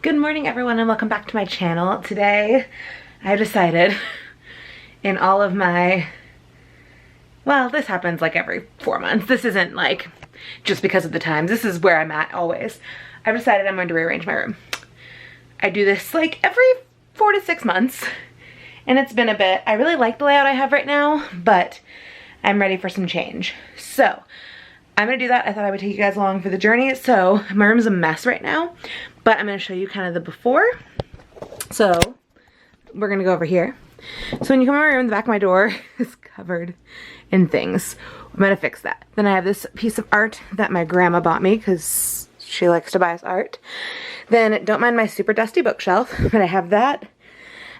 Good morning everyone and welcome back to my channel. Today I decided in all of my, well, this happens like every 4 months. This isn't like just because of the times. This is where I'm at always. I've decided I'm going to rearrange my room. I do this like every 4 to 6 months and it's been a bit. I really like the layout I have right now, but I'm ready for some change. So I'm gonna do that. I thought I would take you guys along for the journey. So my room's a mess right now, but I'm gonna show you kind of the before. So we're gonna go over here. So when you come in my room, the back of my door is covered in things. I'm gonna fix that. Then I have this piece of art that my grandma bought me because she likes to buy us art. Then don't mind my super dusty bookshelf, but I have that.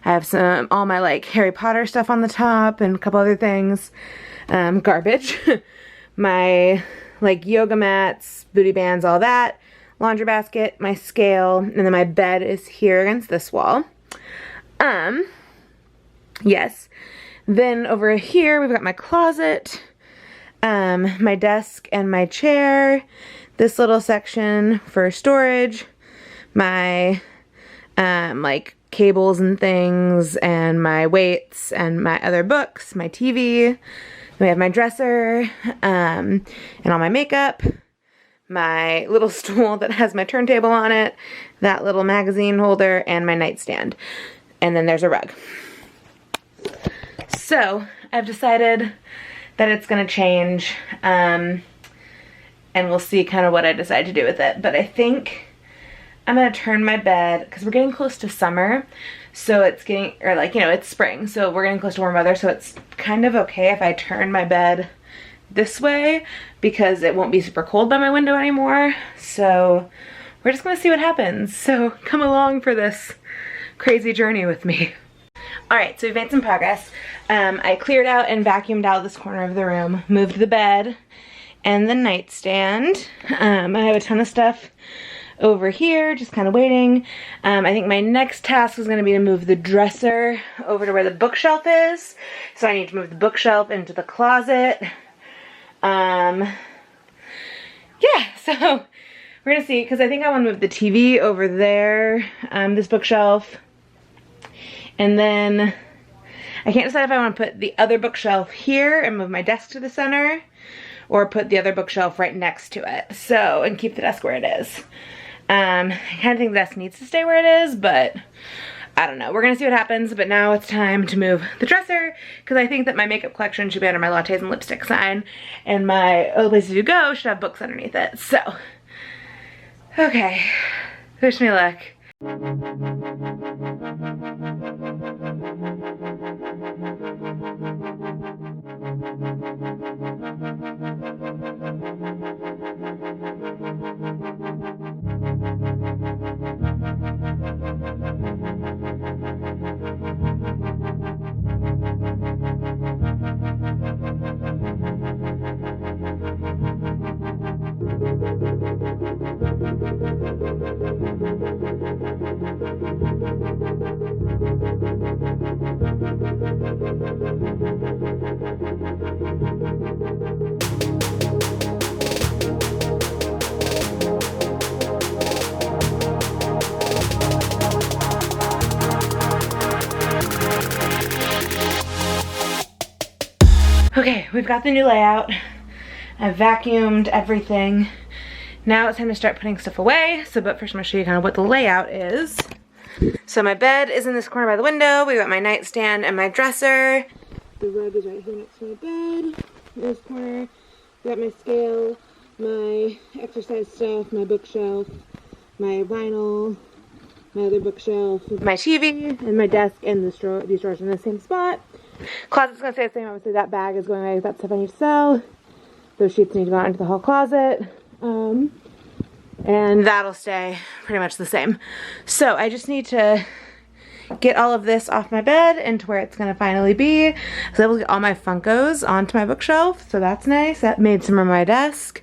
I have all my like Harry Potter stuff on the top and a couple other things. Garbage. My like yoga mats, booty bands, all that, laundry basket, my scale, and then my bed is here against this wall. Yes. Then over here we've got my closet, my desk and my chair, this little section for storage, my like cables and things, and my weights and my other books, my TV. We have my dresser, and all my makeup, my little stool that has my turntable on it, that little magazine holder, and my nightstand. And then there's a rug. So I've decided that it's gonna change, and we'll see kind of what I decide to do with it. But I think I'm gonna turn my bed, because we're getting close to summer. So it's getting, or like, you know, it's spring, so we're getting close to warm weather, so it's kind of okay if I turn my bed this way because it won't be super cold by my window anymore. So we're just gonna see what happens. So come along for this crazy journey with me. Alright, so we've made some progress. I cleared out and vacuumed out this corner of the room, moved the bed and the nightstand. I have a ton of stuff over here, just kind of waiting. I think my next task is going to be to move the dresser over to where the bookshelf is. So I need to move the bookshelf into the closet. Yeah, so we're going to see, because I think I want to move the TV over there, this bookshelf. And then I can't decide if I want to put the other bookshelf here and move my desk to the center, or put the other bookshelf right next to it. So, and keep the desk where it is. I kind of think the desk needs to stay where it is, but I don't know. We're going to see what happens, but now it's time to move the dresser, because I think that my makeup collection should be under my lattes and lipstick sign, and my other places to go should have books underneath it. So, okay. Wish me luck. Okay, we've got the new layout. I've vacuumed everything. Now it's time to start putting stuff away. So, but first I'm gonna show you kind of what the layout is. So my bed is in this corner by the window. We got my nightstand and my dresser. The rug is right here next to my bed. In this corner, we got my scale, my exercise stuff, my bookshelf, my vinyl, my other bookshelf, my TV, and my desk, and these drawers in the same spot. Closet's gonna stay the same. Obviously that bag is going away. That stuff I need to sell. Those sheets need to go out into the whole closet. And that'll stay pretty much the same. So I just need to get all of this off my bed into where it's gonna finally be. I was able to get all my Funkos onto my bookshelf, so that's nice. That made some room on my desk.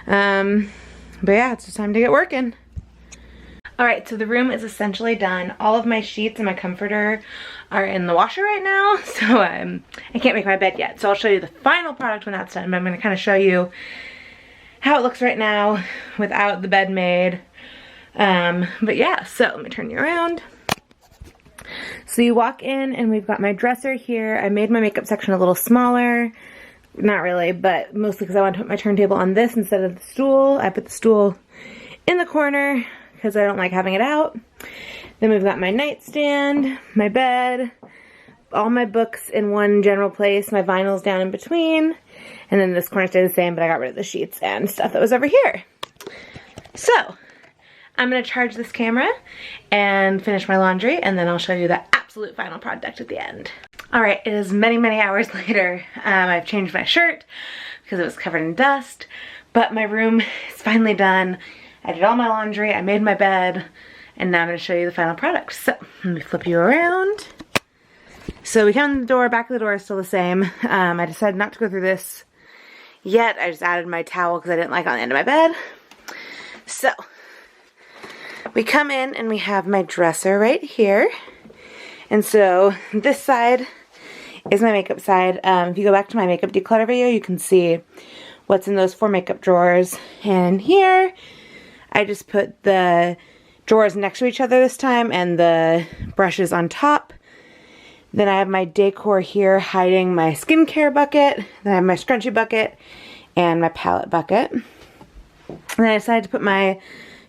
But yeah, it's just time to get working. Alright, so the room is essentially done. All of my sheets and my comforter are in the washer right now, so I can't make my bed yet. So I'll show you the final product when that's done, but I'm going to kind of show you how it looks right now without the bed made. But yeah, so let me turn you around. So you walk in and we've got my dresser here. I made my makeup section a little smaller. Not really, but mostly because I want to put my turntable on this instead of the stool. I put the stool in the corner because I don't like having it out. Then we've got my nightstand, my bed, all my books in one general place, my vinyls down in between, and then this corner stayed the same, but I got rid of the sheets and stuff that was over here. So, I'm going to charge this camera and finish my laundry, and then I'll show you the absolute final product at the end. Alright, it is many, many hours later. I've changed my shirt because it was covered in dust, but my room is finally done. I did all my laundry, I made my bed, and now I'm going to show you the final product. So, let me flip you around. So we come in the door, back of the door is still the same. I decided not to go through this yet. I just added my towel because I didn't like it on the end of my bed. So, we come in and we have my dresser right here. And so, this side is my makeup side. If you go back to my makeup declutter video, you can see what's in those 4 makeup drawers. And here, I just put the drawers next to each other this time and the brushes on top. Then I have my decor here hiding my skincare bucket. Then I have my scrunchie bucket and my palette bucket. And then I decided to put my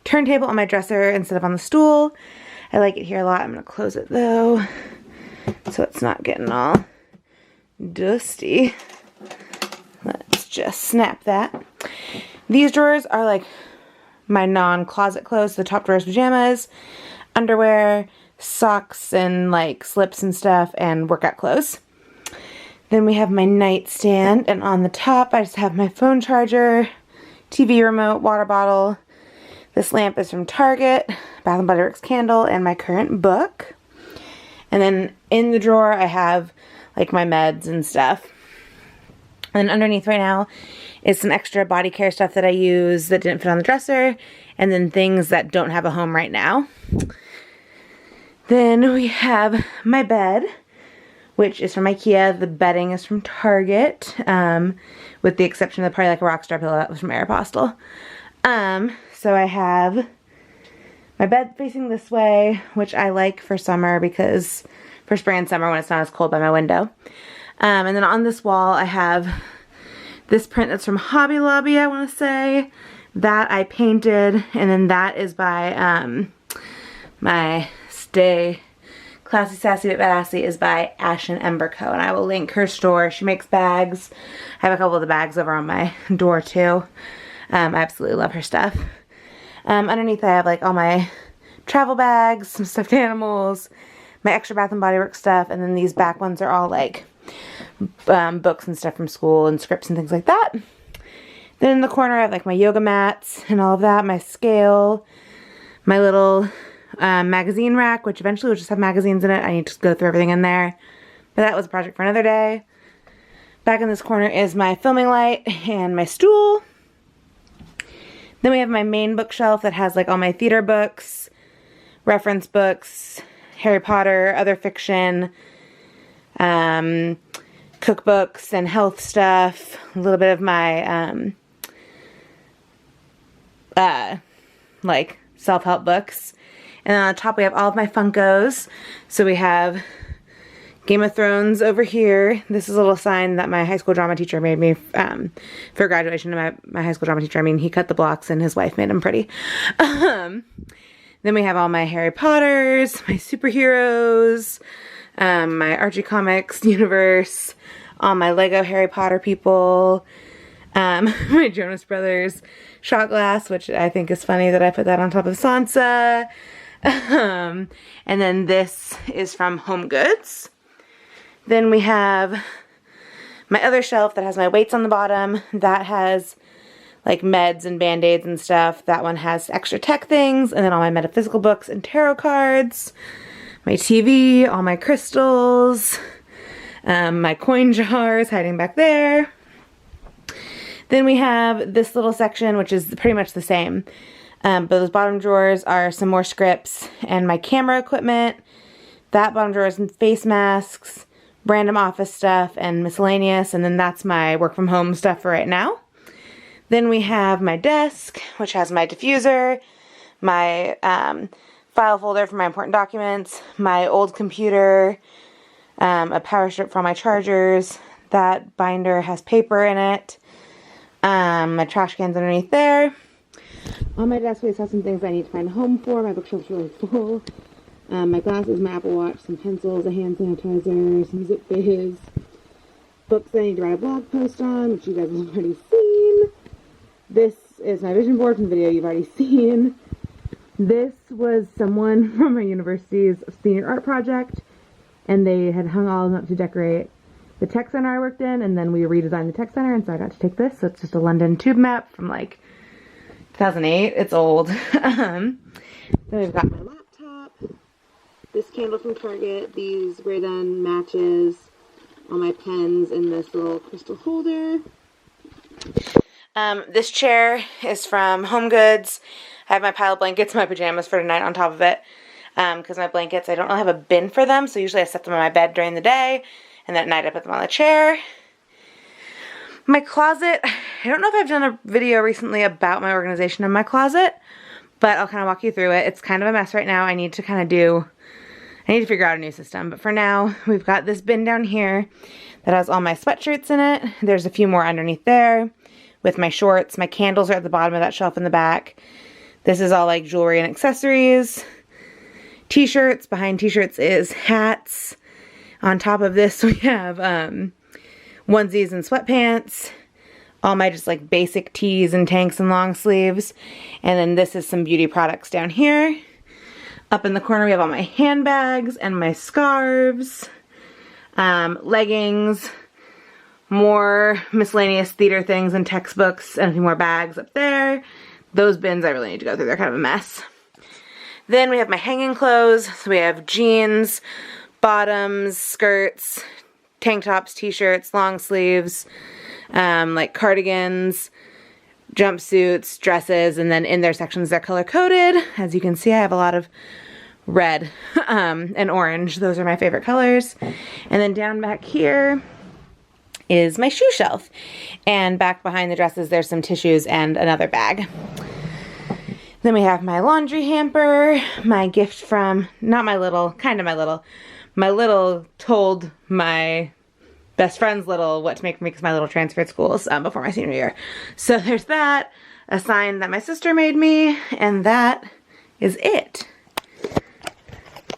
turntable on my dresser instead of on the stool. I like it here a lot. I'm going to close it though, so it's not getting all dusty. Let's just snap that. These drawers are like my non-closet clothes. The top drawer is pajamas, underwear, socks and like slips and stuff, and workout clothes. Then we have my nightstand, and on the top I just have my phone charger, TV remote, water bottle. This lamp is from Target, Bath & Body Works candle, and my current book. And then in the drawer I have like my meds and stuff. And underneath right now is some extra body care stuff that I use that didn't fit on the dresser, and then things that don't have a home right now. Then we have my bed, which is from IKEA. The bedding is from Target, with the exception of the Party Like a Rockstar pillow that was from Aeropostale. So I have my bed facing this way, which I like for summer because for spring and summer when it's not as cold by my window. And then on this wall I have this print that's from Hobby Lobby, I want to say, that I painted, and then that is by my Stay Classy Sassy But Badassy is by Ashen Ember Co. And I will link her store. She makes bags. I have a couple of the bags over on my door too. I absolutely love her stuff. Underneath I have like all my travel bags, some stuffed animals, my extra Bath & Body Works stuff, and then these back ones are all like books and stuff from school and scripts and things like that. Then in the corner I have like my yoga mats and all of that, my scale, my little magazine rack, which eventually will just have magazines in it. I need to go through everything in there, but that was a project for another day. Back in this corner is my filming light and my stool. Then we have my main bookshelf that has like all my theater books, reference books, Harry Potter, other fiction, cookbooks and health stuff, a little bit of my like self-help books. And then on top we have all of my Funkos. So we have Game of Thrones over here. This is a little sign that my high school drama teacher made me for graduation. My high school drama teacher, I mean, he cut the blocks and his wife made them pretty. Then we have all my Harry Potters, my superheroes, my Archie Comics universe, all my Lego Harry Potter people, my Jonas Brothers shot glass, which I think is funny that I put that on top of Sansa. And then this is from Home Goods. Then we have my other shelf that has my weights on the bottom. That has like meds and band-aids and stuff. That one has extra tech things, and then all my metaphysical books and tarot cards. My TV, all my crystals, my coin jars hiding back there. Then we have this little section, which is pretty much the same. But those bottom drawers are some more scripts and my camera equipment. That bottom drawer is face masks, random office stuff, and miscellaneous. And then that's my work from home stuff for right now. Then we have my desk, which has my diffuser, my file folder for my important documents, my old computer, a power strip for all my chargers. That binder has paper in it. My trash can's underneath there. On my desk space has some things I need to find a home for. My bookshelf's really full. My glasses, my Apple Watch, some pencils, a hand sanitizer, some Zip Fizz, books I need to write a blog post on, which you guys have already seen. This is my vision board from the video you've already seen. This was someone from my university's senior art project, and they had hung all of them up to decorate the tech center I worked in, and then we redesigned the tech center, and so I got to take this. So it's just a London tube map from like 2008. It's old. Then we've got my laptop, this candle from Target, these Grey Done matches, all my pens in this little crystal holder. This chair is from Home Goods. I have my pile of blankets, my pajamas for tonight on top of it. Because my blankets, I don't really have a bin for them, so usually I set them on my bed during the day, and then at night I put them on the chair. My closet, I don't know if I've done a video recently about my organization in my closet, but I'll kind of walk you through it. It's kind of a mess right now. I need to figure out a new system, but for now, we've got this bin down here that has all my sweatshirts in it. There's a few more underneath there with my shorts. My candles are at the bottom of that shelf in the back. This is all like jewelry and accessories. T-shirts. Behind t-shirts is hats. On top of this we have onesies and sweatpants. All my just like basic tees and tanks and long sleeves. And then this is some beauty products down here. Up in the corner we have all my handbags and my scarves. Leggings. More miscellaneous theater things and textbooks, and a few more bags up there. Those bins I really need to go through. They're kind of a mess. Then we have my hanging clothes. So we have jeans, bottoms, skirts, tank tops, t-shirts, long sleeves, like cardigans, jumpsuits, dresses, and then in their sections they're color-coded. As you can see, I have a lot of red and orange. Those are my favorite colors. And then down back here is my shoe shelf. And back behind the dresses there's some tissues and another bag. Then we have my laundry hamper, my gift from, not my little, kind of my little told my best friend's little what to make for me because my little transferred schools before my senior year. So there's that, a sign that my sister made me, and that is it.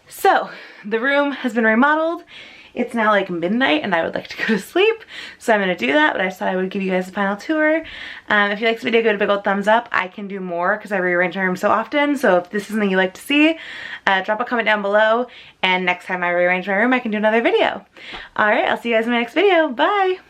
So the room has been remodeled. It's now like midnight and I would like to go to sleep, so I'm going to do that, but I just thought I would give you guys a final tour. If you like this video, give it a big old thumbs up. I can do more because I rearrange my room so often, so if this is something you like to see, drop a comment down below, and next time I rearrange my room I can do another video. Alright, I'll see you guys in my next video. Bye!